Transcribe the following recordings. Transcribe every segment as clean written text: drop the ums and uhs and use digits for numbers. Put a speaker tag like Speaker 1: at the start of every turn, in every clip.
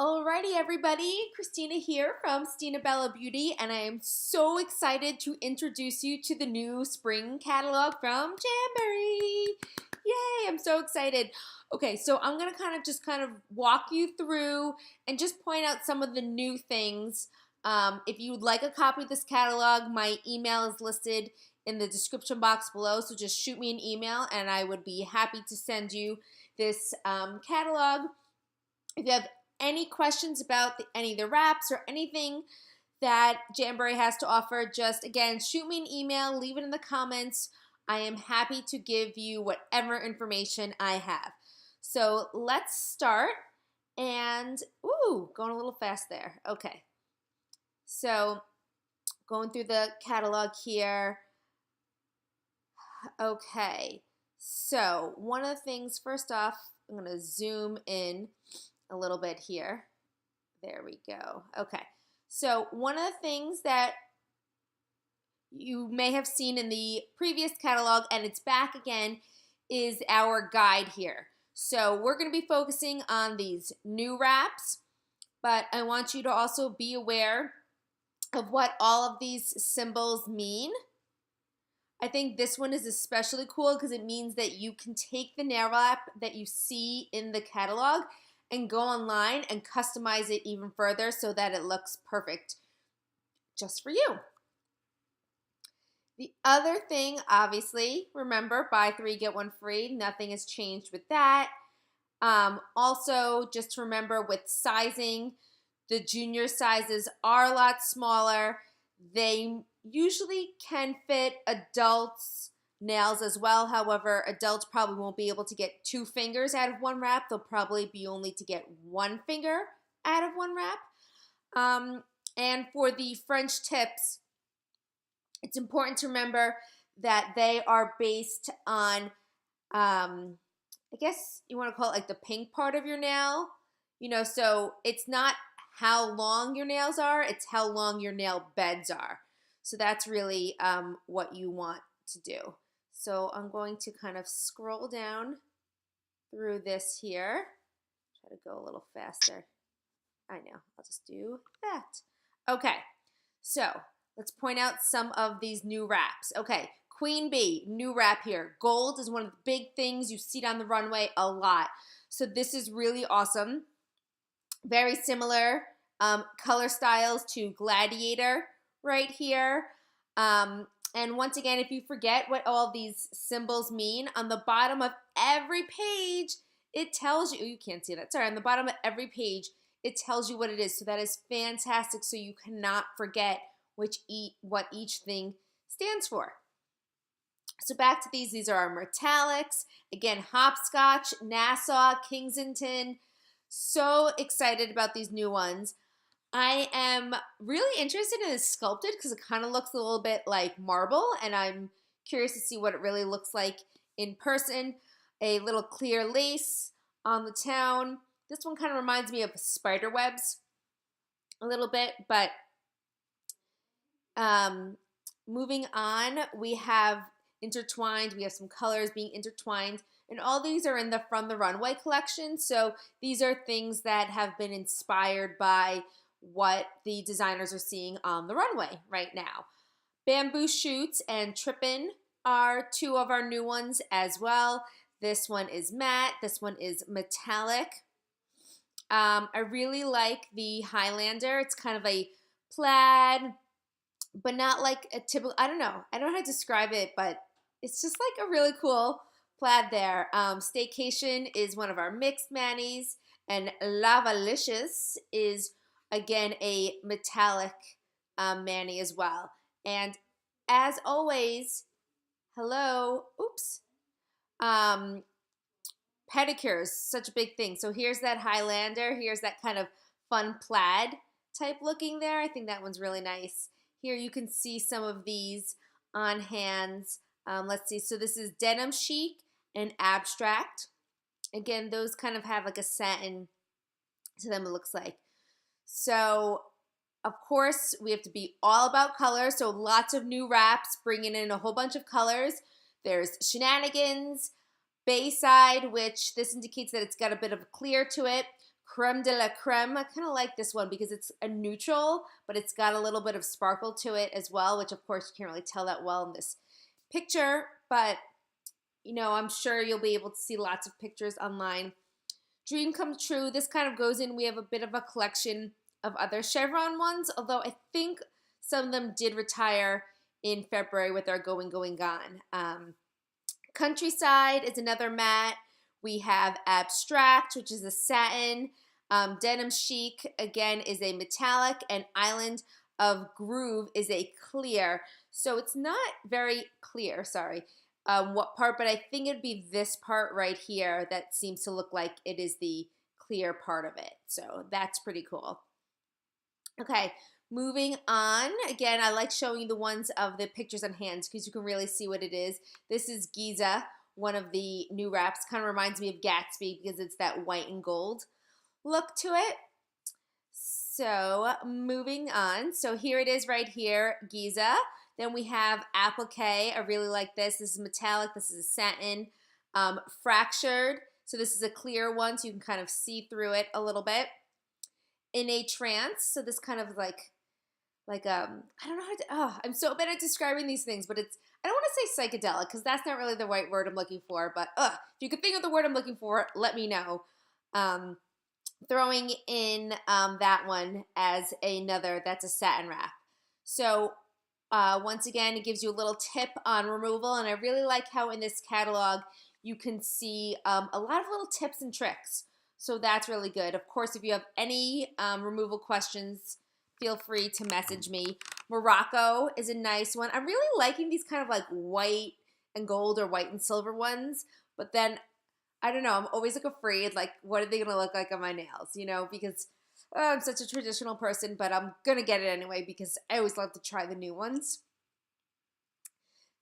Speaker 1: Alrighty, everybody. Christina here from Stina Bella Beauty, and I am so excited to introduce you to the new spring catalog from Jamberry. Yay, I'm so excited. Okay, so I'm going to kind of walk you through and just point out some of the new things. If you would like a copy of this catalog, my email is listed in the description box below, so just shoot me an email and I would be happy to send you this catalog. If you have any questions about any of the wraps or anything that Jamberry has to offer, just again, shoot me an email, leave it in the comments. I am happy to give you whatever information I have. So let's start. And, ooh, going a little fast there. Okay. So going through the catalog here. Okay. So one of the things, first off, I'm going to zoom in a little bit here. There we go. Okay. So one of the things that you may have seen in the previous catalog, and it's back again, is our guide here. So we're going to be focusing on these new wraps, but I want you to also be aware of what all of these symbols mean. I think this one is especially cool because it means that you can take the nail wrap that you see in the catalog and go online and customize it even further so that it looks perfect just for you. The other thing, obviously, remember, buy 3, get 1 free. Nothing has changed with that. Also, just remember with sizing, the junior sizes are a lot smaller. They usually can fit adults' nails as well. However, adults probably won't be able to get 2 fingers out of 1 wrap. They'll probably be only to get 1 finger out of 1 wrap. And for the French tips, it's important to remember that they are based on, I guess you want to call it like the pink part of your nail. You know, so it's not how long your nails are, it's how long your nail beds are. So that's really what you want to do. So I'm going to kind of scroll down through this here. Try to go a little faster. I know, I'll just do that. Okay, so let's point out some of these new wraps. Okay, Queen Bee, new wrap here. Gold is one of the big things you see on the runway a lot. So this is really awesome. Very similar color styles to Gladiator right here. And once again, if you forget what all these symbols mean, on the bottom of every page, it tells you, oh, you can't see that, sorry, on the bottom of every page, it tells you what it is. So that is fantastic, so you cannot forget what each thing stands for. So back to these are our metallics. Again, Hopscotch, Nassau, Kensington. So excited about these new ones. I am really interested in this sculpted because it kind of looks a little bit like marble, and I'm curious to see what it really looks like in person. A little clear lace on the town. This one kind of reminds me of spider webs a little bit, but moving on, we have intertwined. We have some colors being intertwined, and all these are in the From the Runway collection. So these are things that have been inspired by what the designers are seeing on the runway right now. Bamboo Shoots and Trippin' are 2 of our new ones as well. This one is matte. This one is metallic. I really like the Highlander. It's kind of a plaid, but not like a typical, I don't know how to describe it, but it's just like a really cool plaid there. Staycation is one of our mixed manis, and Lavalicious is, again, a metallic mani as well. And as always, hello, oops, pedicures, such a big thing. So here's that Highlander. Here's that kind of fun plaid type looking there. I think that one's really nice. Here you can see some of these on hands. Let's see. So this is Denim Chic and Abstract. Again, those kind of have like a satin to them, it looks like. So, of course, we have to be all about color. So lots of new wraps, bringing in a whole bunch of colors. There's Shenanigans, Bayside, which this indicates that it's got a bit of a clear to it. Creme de la Creme. I kind of like this one because it's a neutral, but it's got a little bit of sparkle to it as well, which of course you can't really tell that well in this picture, but you know, I'm sure you'll be able to see lots of pictures online. Dream Come True, this kind of goes in, we have a bit of a collection of other chevron ones, although I think some of them did retire in February with our Going, Going, Gone. Countryside is another matte. We have Abstract, which is a satin. Denim Chic, again, is a metallic. And Island of Groove is a clear. So it's not very clear, sorry, what part, but I think it'd be this part right here that seems to look like it is the clear part of it. So that's pretty cool. Okay, moving on. Again, I like showing you the ones of the pictures on hands because you can really see what it is. This is Giza, one of the new wraps. Kind of reminds me of Gatsby because it's that white and gold look to it. So moving on. So here it is right here, Giza. Then we have Applique. I really like this. This is metallic. This is a satin. Fractured. So this is a clear one, so you can kind of see through it a little bit. In a Trance. So this kind of like I don't know how to, I'm so bad at describing these things, but it's, I don't want to say psychedelic because that's not really the right word I'm looking for, but if you can think of the word I'm looking for, let me know. Throwing in that one as another, that's a satin wrap. So once again, it gives you a little tip on removal, and I really like how in this catalog you can see a lot of little tips and tricks. So that's really good. Of course, if you have any removal questions, feel free to message me. Morocco is a nice one. I'm really liking these kind of like white and gold or white and silver ones, but then I don't know, I'm always like afraid, like what are they gonna look like on my nails, you know, because I'm such a traditional person, but I'm gonna get it anyway because I always love to try the new ones.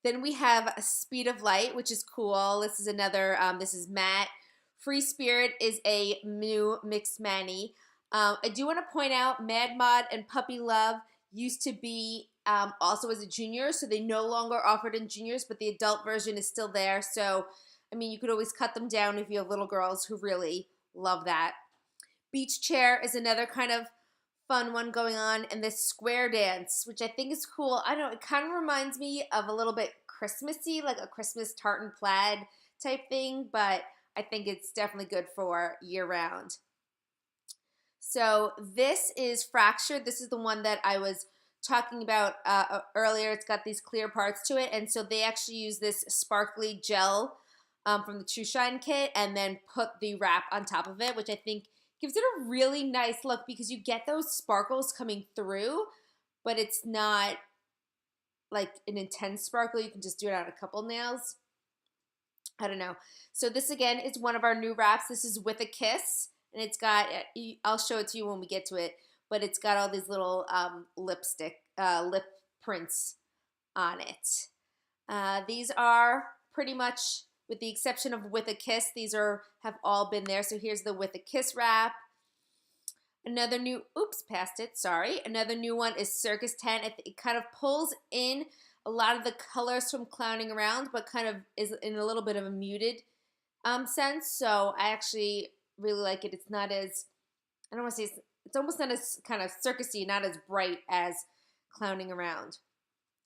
Speaker 1: Then we have Speed of Light, which is cool. This is another, this is matte. Free Spirit is a new mixed mani. I do want to point out Mad Mod and Puppy Love used to be also as a junior, so they no longer offered in juniors, but the adult version is still there. So, I mean, you could always cut them down if you have little girls who really love that. Beach Chair is another kind of fun one going on, and this Square Dance, which I think is cool. I don't know, it kind of reminds me of a little bit Christmassy, like a Christmas tartan plaid type thing, but I think it's definitely good for year-round. So this is Fractured. This is the one that I was talking about earlier. It's got these clear parts to it, and so they actually use this sparkly gel from the True Shine kit and then put the wrap on top of it, which I think gives it a really nice look because you get those sparkles coming through, but it's not like an intense sparkle. You can just do it on a couple nails. I don't know. So this again is one of our new wraps. This is With a Kiss, and it's got, I'll show it to you when we get to it, but it's got all these little lip prints on it. These are pretty much, with the exception of With a Kiss, these have all been there. So here's the With a Kiss wrap. Another new, another new one is Circus Tent. It kind of pulls in a lot of the colors from Clowning Around, but kind of is in a little bit of a muted sense. So I actually really like it. It's not as, I don't want to say, it's almost not as kind of circusy, not as bright as Clowning Around.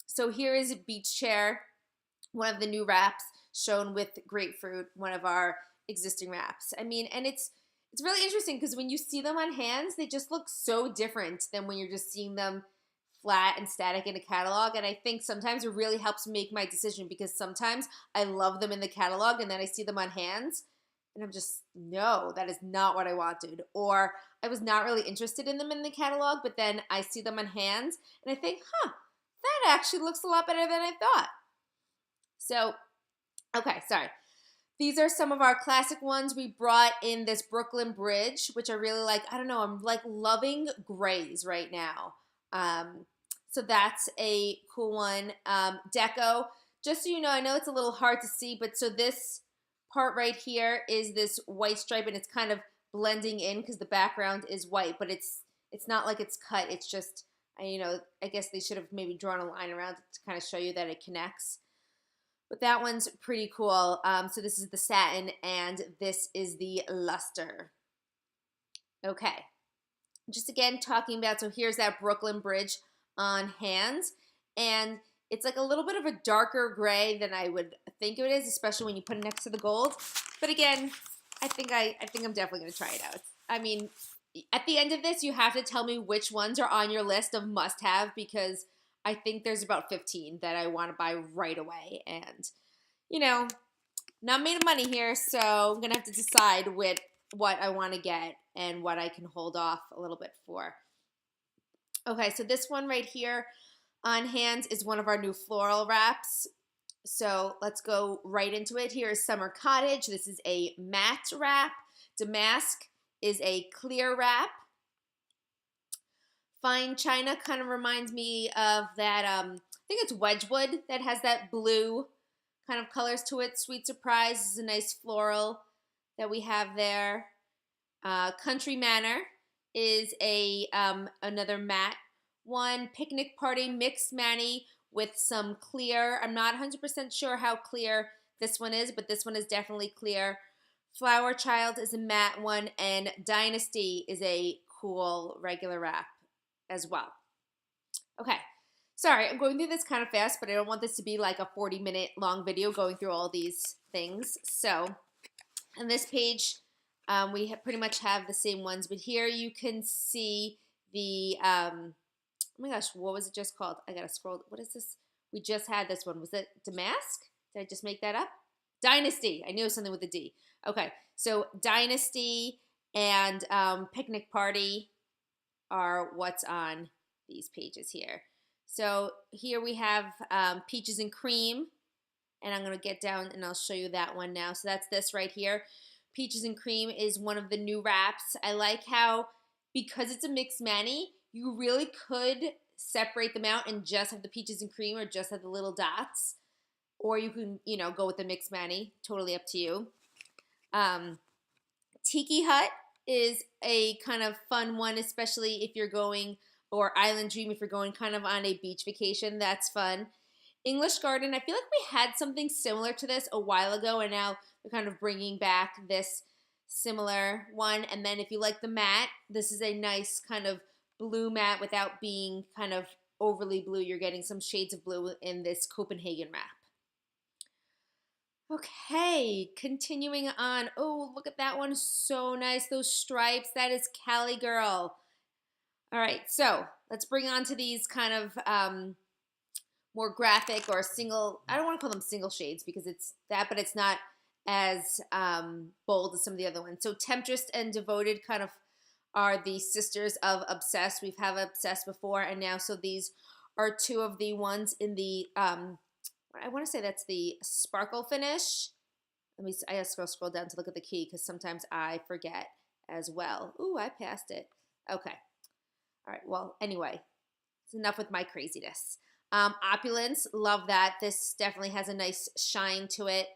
Speaker 1: So here is Beach Chair, one of the new wraps shown with Grapefruit, one of our existing wraps. I mean, and it's really interesting because when you see them on hands, they just look so different than when you're just seeing them flat and static in a catalog. And I think sometimes it really helps make my decision because sometimes I love them in the catalog and then I see them on hands and I'm just, no, that is not what I wanted. Or I was not really interested in them in the catalog, but then I see them on hands and I think, that actually looks a lot better than I thought. So, okay, sorry. These are some of our classic ones. We brought in this Brooklyn Bridge, which I really like. I don't know, I'm like loving grays right now. So that's a cool one. Deco, just so you know, I know it's a little hard to see, but so this part right here is this white stripe and it's kind of blending in because the background is white, but it's not like it's cut. It's just, I guess they should have maybe drawn a line around it to kind of show you that it connects. But that one's pretty cool. So this is the satin and this is the luster. Okay, just again talking about, so here's that Brooklyn Bridge on hands, and it's like a little bit of a darker gray than I would think it is, especially when you put it next to the gold. But again, I think I'm definitely going to try it out. I mean, at the end of this, you have to tell me which ones are on your list of must-have, because I think there's about 15 that I want to buy right away. And, you know, not made of money here, so I'm going to have to decide what I want to get and what I can hold off a little bit for. Okay, so this one right here on hands is one of our new floral wraps. So let's go right into it. Here is Summer Cottage. This is a matte wrap. Damask is a clear wrap. Fine China kind of reminds me of that, I think it's Wedgwood that has that blue kind of colors to it. Sweet Surprise is a nice floral that we have there. Country Manor is a another matte one. Picnic Party Mixed Mani with some clear. I'm not 100% sure how clear this one is, but this one is definitely clear. Flower Child is a matte one, and Dynasty is a cool regular wrap as well. Okay, sorry, I'm going through this kind of fast, but I don't want this to be like a 40-minute long video going through all these things. So on this page, we pretty much have the same ones, but here you can see the, oh my gosh, what was it just called? I gotta scroll. What is this? We just had this one. Was it Damask? Did I just make that up? Dynasty. I knew it was something with a D. Okay, so Dynasty and Picnic Party are what's on these pages here. So here we have Peaches and Cream, and I'm going to get down and I'll show you that one now. So that's this right here. Peaches and Cream is one of the new wraps. I like how, because it's a mixed mani, you really could separate them out and just have the Peaches and Cream or just have the little dots. Or you can, you know, go with the mixed mani. Totally up to you. Tiki Hut is a kind of fun one, especially if you're going, or Island Dream if you're going kind of on a beach vacation. That's fun. English Garden, I feel like we had something similar to this a while ago, and now they're kind of bringing back this similar one. And then if you like the matte, this is a nice kind of blue matte without being kind of overly blue. You're getting some shades of blue in this Copenhagen wrap. Okay, continuing on. Oh, look at that one. So nice. Those stripes. That is Cali Girl. All right, so let's bring on to these kind of more graphic or single. I don't want to call them single shades because it's that, but it's not as bold as some of the other ones. So Temptress and Devoted kind of are the sisters of Obsessed. We've had Obsessed before, and now so these are two of the ones in the I want to say that's the sparkle finish. I have to scroll down to look at the key because sometimes I forget as well. Ooh, I passed it. Okay. All right. Well, anyway, it's enough with my craziness. Opulence, love that. This definitely has a nice shine to it.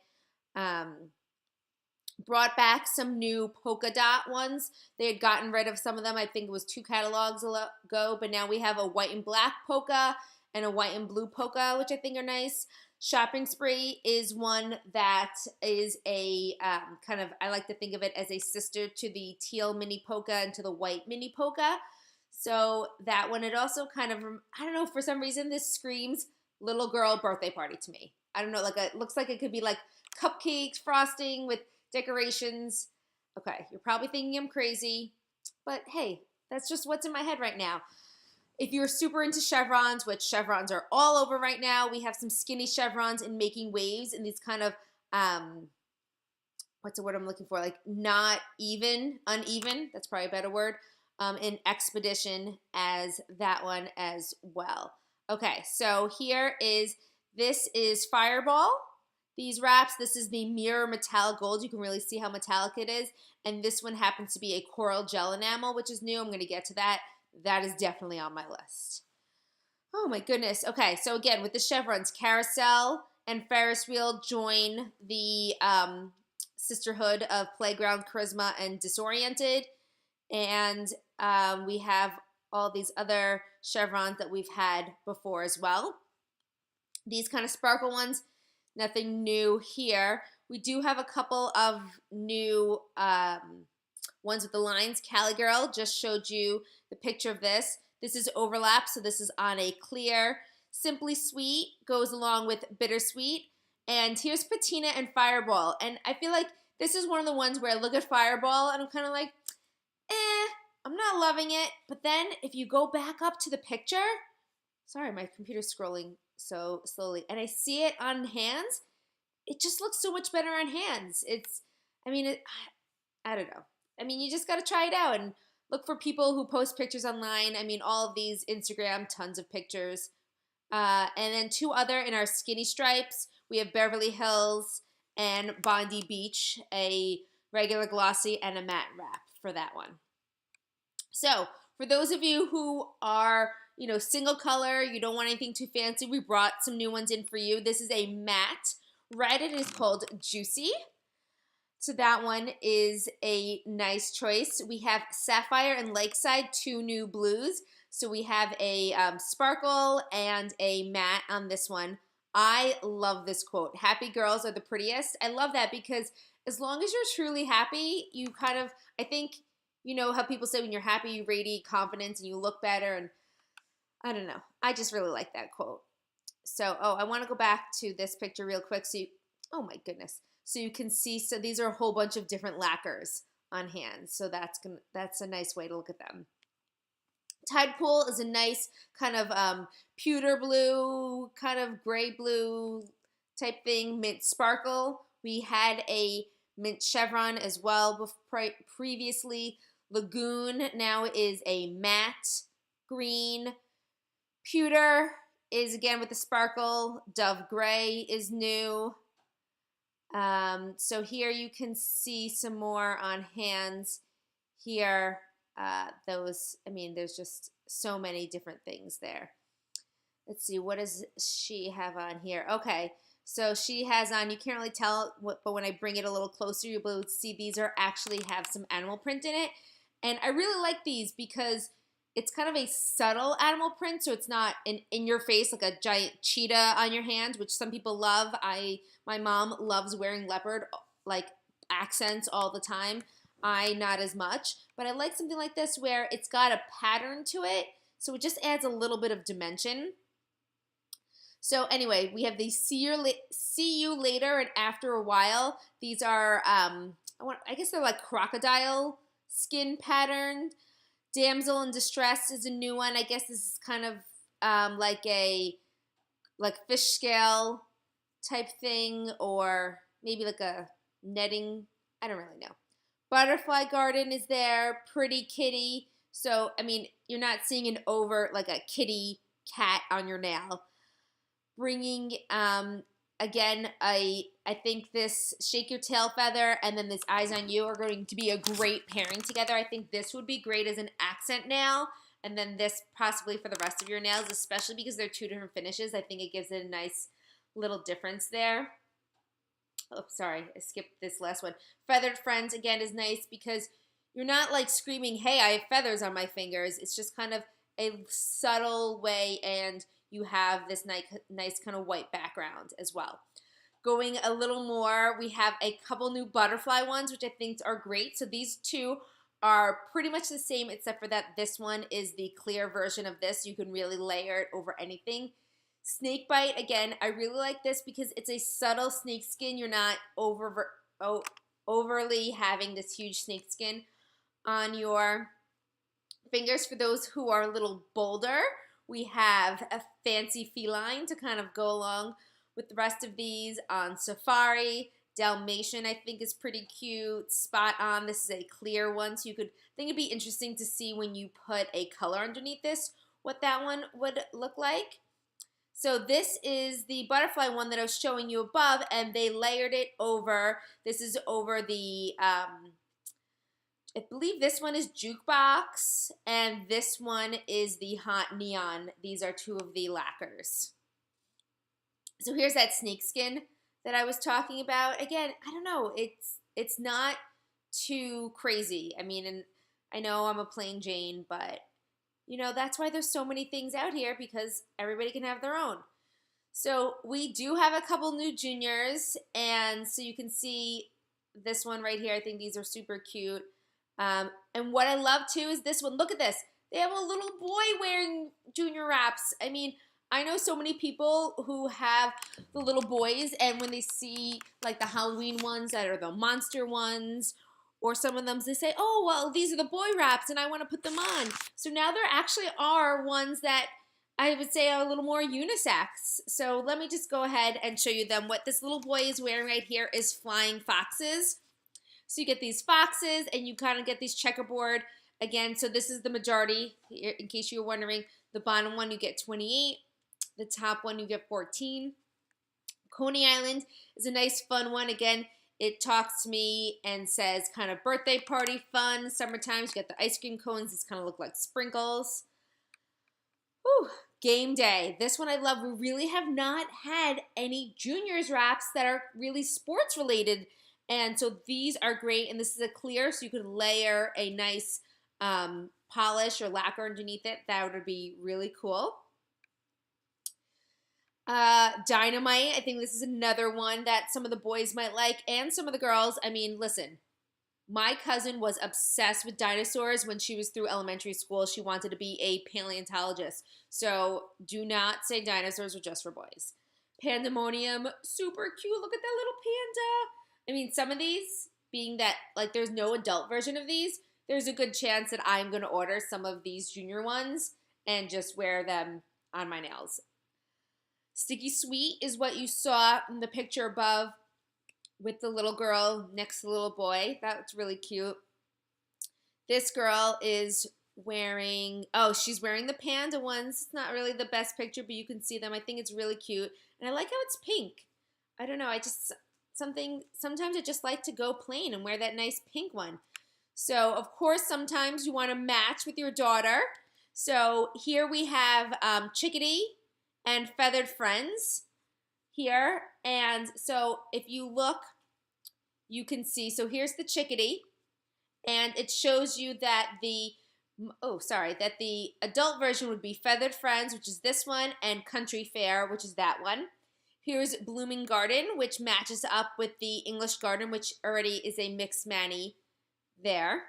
Speaker 1: Brought back some new polka dot ones. They had gotten rid of some of them. I think it was 2 catalogs ago, but now we have a white and black polka and a white and blue polka, which I think are nice. Shopping Spree is one that is a kind of, I like to think of it as a sister to the teal mini polka and to the white mini polka. So that one, it also kind of, I don't know, for some reason this screams little girl birthday party to me. I don't know, like it looks like it could be like cupcakes, frosting with decorations. Okay, you're probably thinking I'm crazy, but hey, that's just what's in my head right now. If you're super into chevrons, which chevrons are all over right now, we have some skinny chevrons in making waves in these kind of, what's the word I'm looking for? Like not even, uneven, that's probably a better word, in Expedition as that one as well. Okay, so this is Fireball. These wraps, this is the Mirror Metallic Gold. You can really see how metallic it is. And this one happens to be a coral gel enamel, which is new. I'm going to get to that. That is definitely on my list. Oh my goodness. Okay, so again, with the chevrons, Carousel and Ferris Wheel join the sisterhood of Playground, Charisma, and Disoriented. And we have all these other chevrons that we've had before as well. These kind of sparkle ones, nothing new here. We do have a couple of new ones with the lines. Cali Girl just showed you the picture of this. This is overlap, so this is on a clear. Simply Sweet goes along with Bittersweet. And here's Patina and Fireball. And I feel like this is one of the ones where I look at Fireball and I'm kind of like, I'm not loving it. But then if you go back up to the picture, sorry, my computer's scrolling so slowly, and I see it on hands, it just looks so much better on hands. I don't know. I mean, you just got to try it out and look for people who post pictures online. I mean, all of these Instagram, tons of pictures. And then two other in our skinny stripes. We have Beverly Hills and Bondi Beach, a regular glossy and a matte wrap for that one. So for those of you who are, single color, you don't want anything too fancy, we brought some new ones in for you. This is a matte red. It is called Juicy. So that one is a nice choice. We have Sapphire and Lakeside, two new blues. So we have a sparkle and a matte on this one. I love this quote. Happy girls are the prettiest. I love that because as long as you're truly happy, you kind of, I think, you know how people say when you're happy, you radiate confidence and you look better. And I don't know. I just really like that quote. So, I want to go back to this picture real quick. Oh my goodness. So you can see, so these are a whole bunch of different lacquers on hands. So that's a nice way to look at them. Tide Pool is a nice kind of pewter blue, kind of gray blue type thing. Mint Sparkle. We had a mint chevron as well previously. Lagoon now is a matte green. Pewter is again with the sparkle. Dove Gray is new. So here you can see some more on hands here. There's just so many different things there. Let's see, what does she have on here? Okay, so she has on, you can't really tell, but when I bring it a little closer, you'll be able to see these actually have some animal print in it. And I really like these because it's kind of a subtle animal print, so it's not in your face like a giant cheetah on your hand, which some people love. My mom loves wearing leopard like accents all the time. I not as much, but I like something like this where it's got a pattern to it, so it just adds a little bit of dimension. So anyway, we have the see you later and after a while. These are I guess they're like crocodile skin patterned. Damsel in Distress is a new one. I guess this is kind of like fish scale type thing, or maybe like a netting. I don't really know. Butterfly Garden is there. Pretty Kitty. So, I mean, you're not seeing an over, like a kitty cat on your nail. Bringing, again, I think this Shake Your Tail Feather and then this Eyes on You are going to be a great pairing together. I think this would be great as an accent nail, and then this possibly for the rest of your nails, especially because they're two different finishes. I think it gives it a nice little difference there. Oh, sorry, I skipped this last one. Feathered Friends, again, is nice because you're not like screaming, hey, I have feathers on my fingers. It's just kind of a subtle way, and you have this nice kind of white background as well. Going a little more, we have a couple new butterfly ones, which I think are great. So these two are pretty much the same, except for that this one is the clear version of this. You can really layer it over anything. Snakebite, again, I really like this because it's a subtle snake skin. You're not overly having this huge snake skin on your fingers. For those who are a little bolder, we have a Fancy Feline to kind of go along with the rest of these. On Safari, Dalmatian I think is pretty cute. Spot On, this is a clear one, so I think it'd be interesting to see when you put a color underneath this, what that one would look like. So this is the butterfly one that I was showing you above, and they layered it over. This is over the, I believe this one is Jukebox, and this one is the Hot Neon. These are two of the lacquers. So here's that snakeskin that I was talking about. Again, I don't know. It's not too crazy. I mean, and I know I'm a plain Jane, but that's why there's so many things out here, because everybody can have their own. So we do have a couple new juniors, and so you can see this one right here. I think these are super cute. And what I love too is this one. Look at this. They have a little boy wearing junior wraps. I mean, I know so many people who have the little boys, and when they see like the Halloween ones that are the monster ones, or some of them, they say, oh, well, these are the boy wraps, and I want to put them on. So now there actually are ones that I would say are a little more unisex. So let me just go ahead and show you them. What this little boy is wearing right here is flying foxes. So you get these foxes, and you kind of get these checkerboard. Again, so this is the majority, in case you were wondering. The bottom one, you get 28. The top one, you get 14. Coney Island is a nice, fun one. Again, it talks to me and says kind of birthday party fun. Summertime, you get the ice cream cones. These kind of look like sprinkles. Whew. Game day. This one I love. We really have not had any juniors wraps that are really sports related. And so these are great. And this is a clear, so you could layer a nice polish or lacquer underneath it. That would be really cool. Dynamite. I think this is another one that some of the boys might like, and some of the girls. I mean, listen, my cousin was obsessed with dinosaurs when she was through elementary school. She wanted to be a paleontologist. So do not say dinosaurs are just for boys. Pandemonium, super cute. Look at that little panda. I mean, some of these, being that like there's no adult version of these, there's a good chance that I'm going to order some of these junior ones and just wear them on my nails. Sticky Sweet is what you saw in the picture above with the little girl next to the little boy. That's really cute. This girl is wearing, oh, she's wearing the panda ones. It's not really the best picture, but you can see them. I think it's really cute. And I like how it's pink. I don't know. Sometimes I just like to go plain and wear that nice pink one. So, of course, sometimes you want to match with your daughter. So here we have Chickadee and Feathered Friends here. And so if you look, you can see, so here's the Chickadee, and it shows you that the adult version would be Feathered Friends, which is this one, and Country Fair, which is that one. Here's Blooming Garden, which matches up with the English Garden, which already is a mixed Manny there.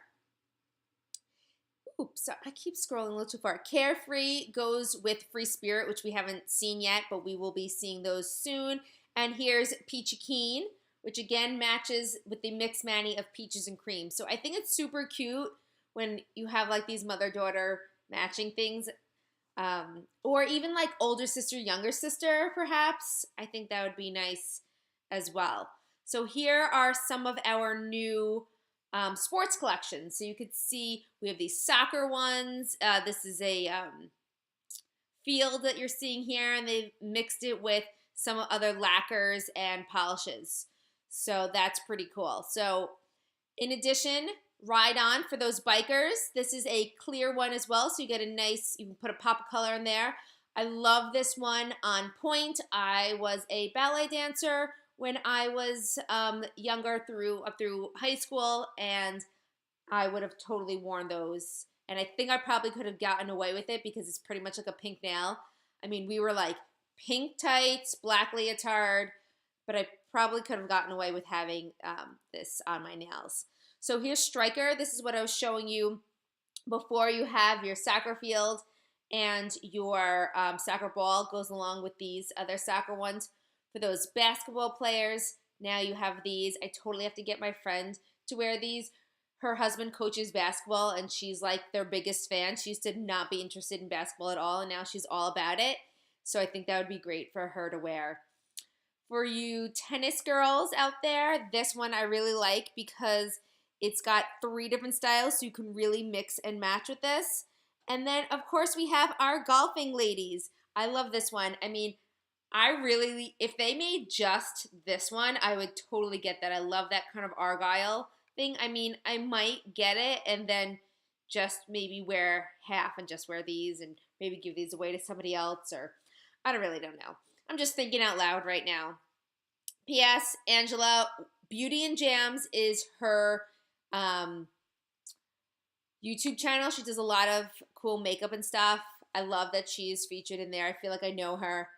Speaker 1: Oops, I keep scrolling a little too far. Carefree goes with Free Spirit, which we haven't seen yet, but we will be seeing those soon. And here's Peachy Keen, which again matches with the mixed Manny of peaches and cream. So I think it's super cute when you have like these mother-daughter matching things. Or even like older sister, younger sister, perhaps. I think that would be nice as well. So here are some of our new sports collections. So you could see we have these soccer ones. This is a field that you're seeing here, and they've mixed it with some other lacquers and polishes. So that's pretty cool. So in addition, Ride On for those bikers. This is a clear one as well, so you get a nice, you can put a pop of color in there. I love this one on point. I was a ballet dancer when I was younger up through high school, and I would have totally worn those. And I think I probably could have gotten away with it because it's pretty much like a pink nail. I mean, we were like pink tights, black leotard, but I probably could have gotten away with having this on my nails. So here's Striker. This is what I was showing you before. You have your soccer field, and your soccer ball goes along with these other soccer ones. For those basketball players, now you have these. I totally have to get my friend to wear these. Her husband coaches basketball, and she's like their biggest fan. She used to not be interested in basketball at all, and now she's all about it. So I think that would be great for her to wear. For you tennis girls out there, this one I really like because it's got 3 different styles, so you can really mix and match with this. And then, of course, we have our golfing ladies. I love this one. I mean, if they made just this one, I would totally get that. I love that kind of Argyle thing. I mean, I might get it and then just maybe wear half and just wear these and maybe give these away to somebody else, or I don't know. I'm just thinking out loud right now. P.S. Angela, Beauty and Jams is her YouTube channel. She does a lot of cool makeup and stuff. I love that she's featured in there. I feel like I know her.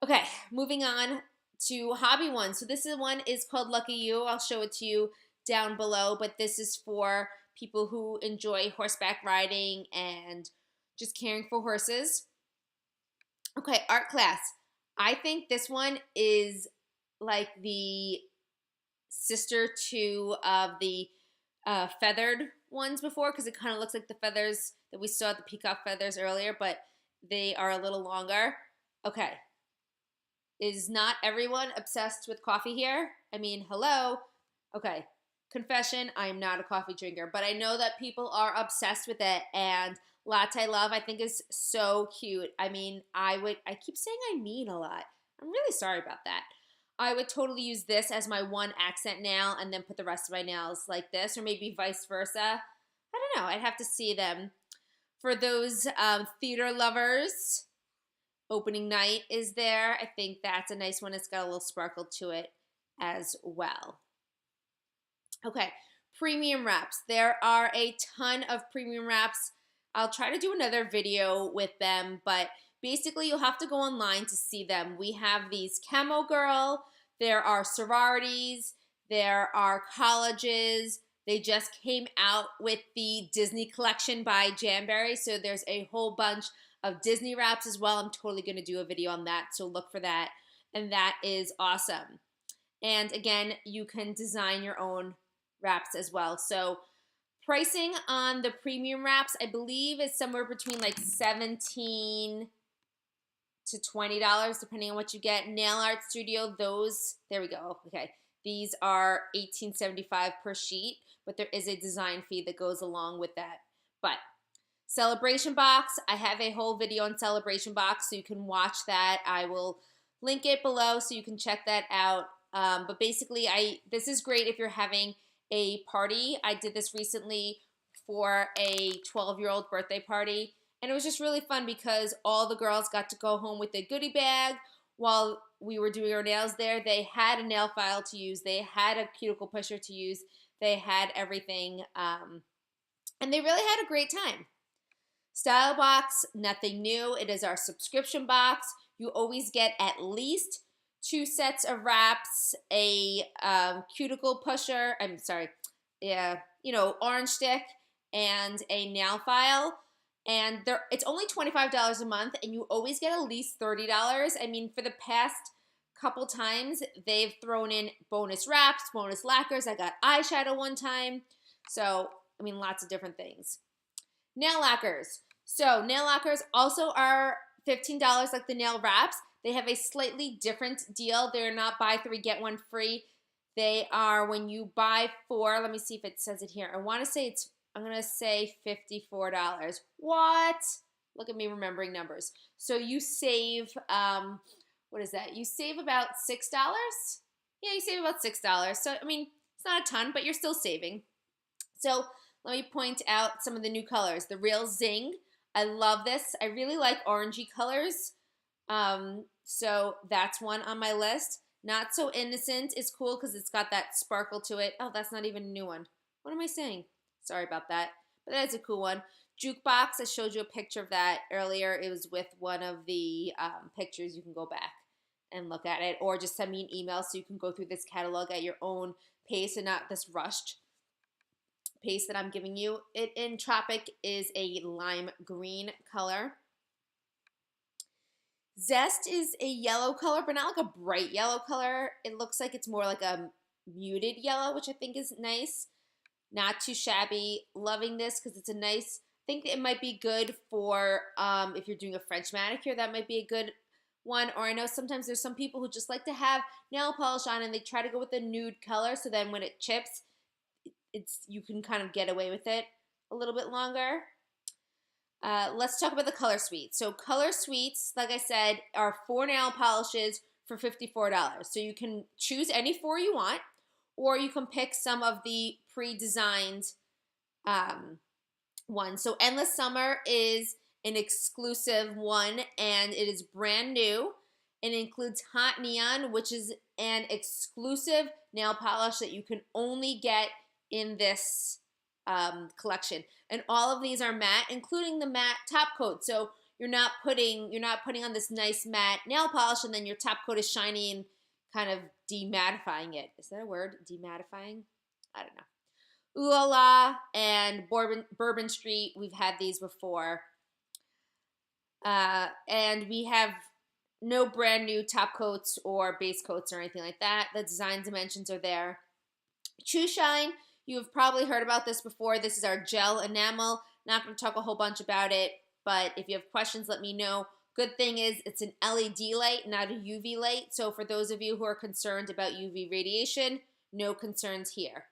Speaker 1: Okay, moving on to hobby one. So this one is called Lucky You. I'll show it to you. down below, but this is for people who enjoy horseback riding and just caring for horses. Okay, art class. I think this one is like the sister to the feathered ones before, because it kind of looks like the feathers that we saw, the peacock feathers earlier, but they are a little longer. Okay. Is not everyone obsessed with coffee here? I mean, hello. Okay. Confession, I am not a coffee drinker, but I know that people are obsessed with it, and Latte Love I think is so cute. I mean, I keep saying I mean a lot. I'm really sorry about that. I would totally use this as my one accent nail and then put the rest of my nails like this, or maybe vice versa. I don't know. I'd have to see them. For those theater lovers, opening night is there. I think that's a nice one. It's got a little sparkle to it as well. Okay, premium wraps. There are a ton of premium wraps. I'll try to do another video with them, but basically you'll have to go online to see them. We have these Camo Girl, there are sororities, there are colleges. They just came out with the Disney collection by Jamberry, so there's a whole bunch of Disney wraps as well. I'm totally going to do a video on that, so look for that, and that is awesome. And again, you can design your own wraps as well. So pricing on the premium wraps, I believe, is somewhere between like $17 to $20, depending on what you get. Nail Art Studio, those, there we go. Okay, these are $18.75 per sheet, but there is a design fee that goes along with that. But Celebration Box, I have a whole video on Celebration Box, so you can watch that. I will link it below so you can check that out. But basically, this is great if you're having a party. I did this recently for a 12-year-old birthday party, and it was just really fun because all the girls got to go home with a goodie bag while we were doing our nails there. They had a nail file to use. They had a cuticle pusher to use. They had everything, and they really had a great time. Style Box, nothing new. It is our subscription box. You always get at least 2 sets of wraps, a cuticle pusher, orange stick, and a nail file. And it's only $25 a month, and you always get at least $30. I mean, for the past couple times, they've thrown in bonus wraps, bonus lacquers. I got eyeshadow one time. So, I mean, lots of different things. Nail lacquers. So, nail lacquers also are $15 like the nail wraps. They have a slightly different deal. They're not buy 3, get 1 free. They are when you buy 4. Let me see if it says it here. I want to say I'm going to say $54. What? Look at me remembering numbers. So you save, what is that? You save about $6? Yeah, you save about $6. So, I mean, it's not a ton, but you're still saving. So let me point out some of the new colors. The Real Zing. I love this. I really like orangey colors. So that's one on my list. Not So Innocent is cool because it's got that sparkle to it. Oh, that's not even a new one. What am I saying? Sorry about that. But that is a cool one. Jukebox, I showed you a picture of that earlier. It was with one of the pictures. You can go back and look at it, or just send me an email so you can go through this catalog at your own pace and not this rushed pace that I'm giving you. It in Tropic is a lime green color. Zest is a yellow color, but not like a bright yellow color. It looks like it's more like a muted yellow, which I think is nice. Not too shabby. Loving this because it's a nice, I think it might be good for if you're doing a French manicure, that might be a good one. Or I know sometimes there's some people who just like to have nail polish on and they try to go with a nude color, so then when it chips, you can kind of get away with it a little bit longer. Let's talk about the Color Suite. So Color Suites, like I said, are 4 nail polishes for $54. So you can choose any 4 you want, or you can pick some of the pre-designed ones. So Endless Summer is an exclusive one, and it is brand new. It includes Hot Neon, which is an exclusive nail polish that you can only get in this collection. And all of these are matte, including the matte top coat. So you're not putting on this nice matte nail polish and then your top coat is shiny and kind of demattifying it. Is that a word? Demattifying? I don't know. Ooh La La and Bourbon Street, we've had these before. And we have no brand new top coats or base coats or anything like that. The design dimensions are there. True Shine, you have probably heard about this before. This is our gel enamel. Not going to talk a whole bunch about it, but if you have questions, let me know. Good thing is it's an LED light, not a UV light. So for those of you who are concerned about UV radiation, no concerns here.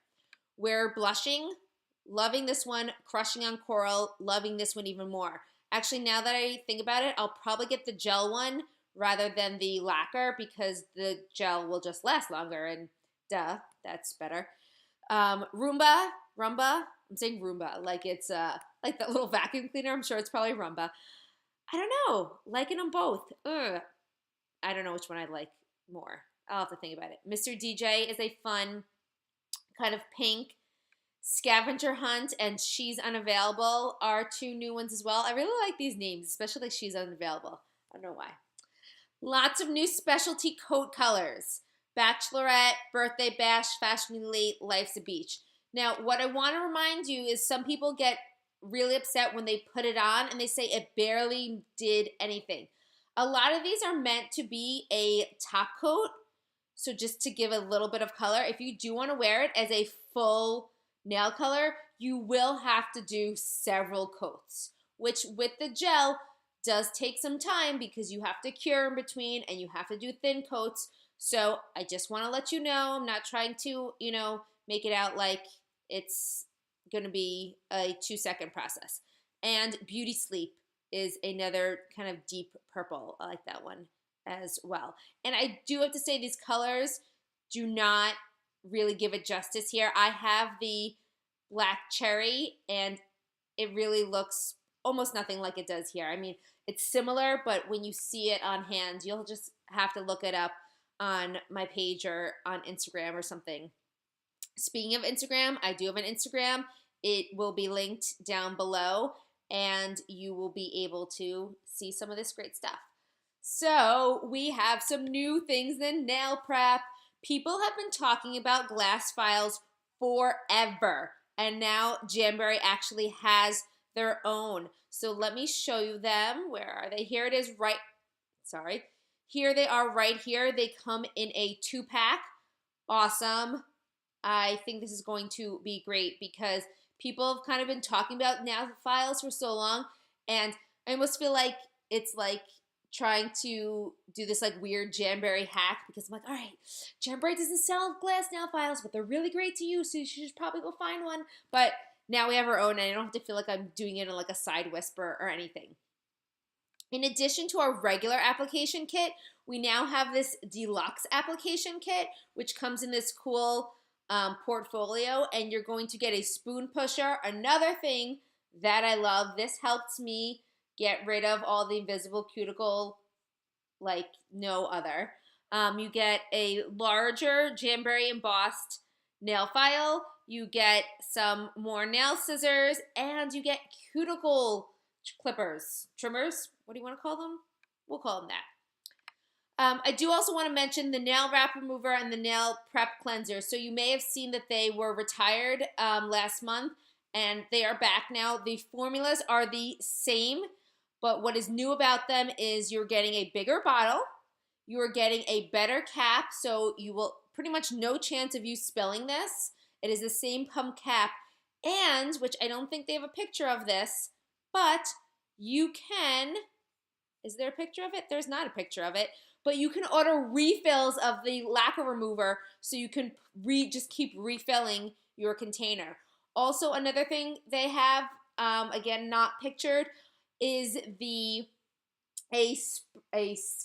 Speaker 1: We're blushing, loving this one, crushing on coral, loving this one even more. Actually, now that I think about it, I'll probably get the gel one rather than the lacquer because the gel will just last longer and duh, that's better. Rumba, I'm saying Roomba like it's like that little vacuum cleaner. I'm sure it's probably Rumba. I don't know, liking them both. Ugh. I don't know which one I like more. I'll have to think about it. Mr. DJ is a fun kind of pink. Scavenger Hunt and She's Unavailable are two new ones as well. I really like these names, especially like She's Unavailable. I don't know why. Lots of new specialty coat colors. Bachelorette, Birthday Bash, Fashion Elite, Life's a Beach. Now, what I want to remind you is some people get really upset when they put it on and they say it barely did anything. A lot of these are meant to be a top coat, so just to give a little bit of color. If you do want to wear it as a full nail color, you will have to do several coats, which with the gel does take some time because you have to cure in between and you have to do thin coats. So I just want to let you know, I'm not trying to, make it out like it's going to be a 2-second process. And Beauty Sleep is another kind of deep purple. I like that one as well. And I do have to say these colors do not really give it justice here. I have the black cherry and it really looks almost nothing like it does here. I mean, it's similar, but when you see it on hand, you'll just have to look it up on my page or on Instagram or something. Speaking of Instagram, I do have an Instagram. It will be linked down below and you will be able to see some of this great stuff. So we have some new things in nail prep. People have been talking about glass files forever, and now Jamberry actually has their own. So let me show you them. Where are they? Here it is Here they are right here. They come in a 2-pack. Awesome. I think this is going to be great because people have kind of been talking about nail files for so long, and I almost feel like it's like trying to do this like weird Jamberry hack because I'm like, all right, Jamberry doesn't sell glass nail files, but they're really great to use, so you should probably go find one. But now we have our own, and I don't have to feel like I'm doing it in like a side whisper or anything. In addition to our regular application kit, we now have this deluxe application kit, which comes in this cool portfolio, and you're going to get a spoon pusher. Another thing that I love, this helps me get rid of all the invisible cuticle like no other. You get a larger Jamberry embossed nail file, you get some more nail scissors, and you get cuticle trimmers, what do you want to call them? We'll call them that. I do also want to mention the nail wrap remover and the nail prep cleanser. So you may have seen that they were retired last month, and they are back now. The formulas are the same, but what is new about them is you're getting a bigger bottle, you are getting a better cap, so you will pretty much no chance of you spilling this. It is the same pump cap, and, which I don't think they have a picture of this, but you can, is there a picture of it? There's not a picture of it, but you can order refills of the lacquer remover so you can just keep refilling your container. Also, another thing they have, again, not pictured, is a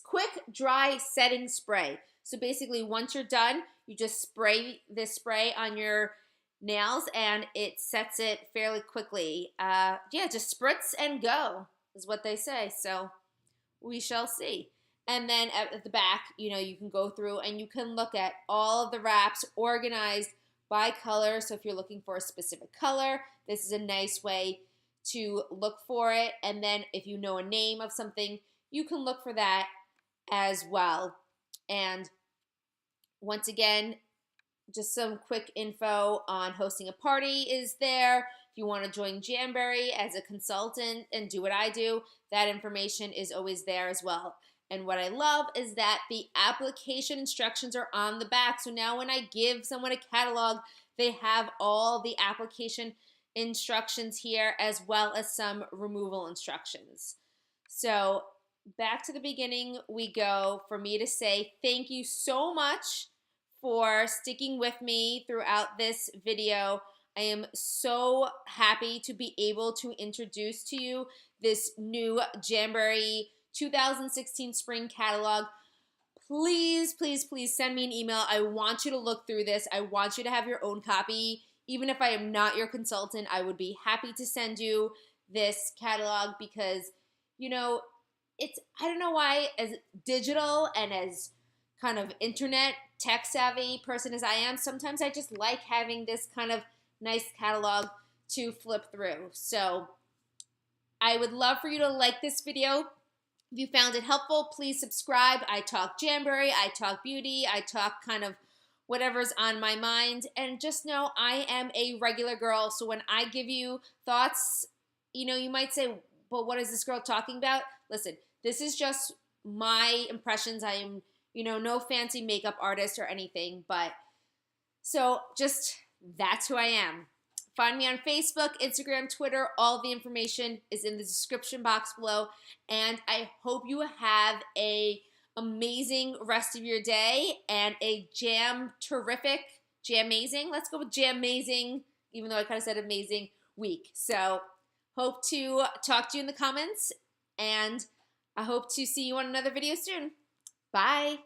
Speaker 1: quick dry setting spray. So basically, once you're done, you just spray this spray on your nails and it sets it fairly quickly. Yeah, just spritz and go is what they say. So we shall see. And then at the back, you can go through and you can look at all of the wraps organized by color. So if you're looking for a specific color, this is a nice way to look for it. And then if you know a name of something, you can look for that as well. And once again, just some quick info on hosting a party is there. If you want to join Jamberry as a consultant and do what I do, that information is always there as well. And what I love is that the application instructions are on the back. So now when I give someone a catalog, they have all the application instructions here as well as some removal instructions. So back to the beginning we go for me to say thank you so much for sticking with me throughout this video. I am so happy to be able to introduce to you this new Jamberry 2016 Spring Catalog. Please, please, please send me an email. I want you to look through this. I want you to have your own copy. Even if I am not your consultant, I would be happy to send you this catalog because, you know, I don't know why, as digital and as kind of internet tech savvy person as I am, sometimes I just like having this kind of nice catalog to flip through. So I would love for you to like this video. If you found it helpful, please subscribe. I talk Jamberry, I talk beauty, I talk kind of whatever's on my mind. And just know I am a regular girl. So when I give you thoughts, you might say, but what is this girl talking about? Listen, this is just my impressions. I am, no fancy makeup artist or anything, but so just that's who I am. Find me on Facebook, Instagram, Twitter. All the information is in the description box below. And I hope you have a amazing rest of your day and a jam-amazing, let's go with jam-amazing, even though I kind of said amazing week. So hope to talk to you in the comments, and I hope to see you on another video soon. Bye.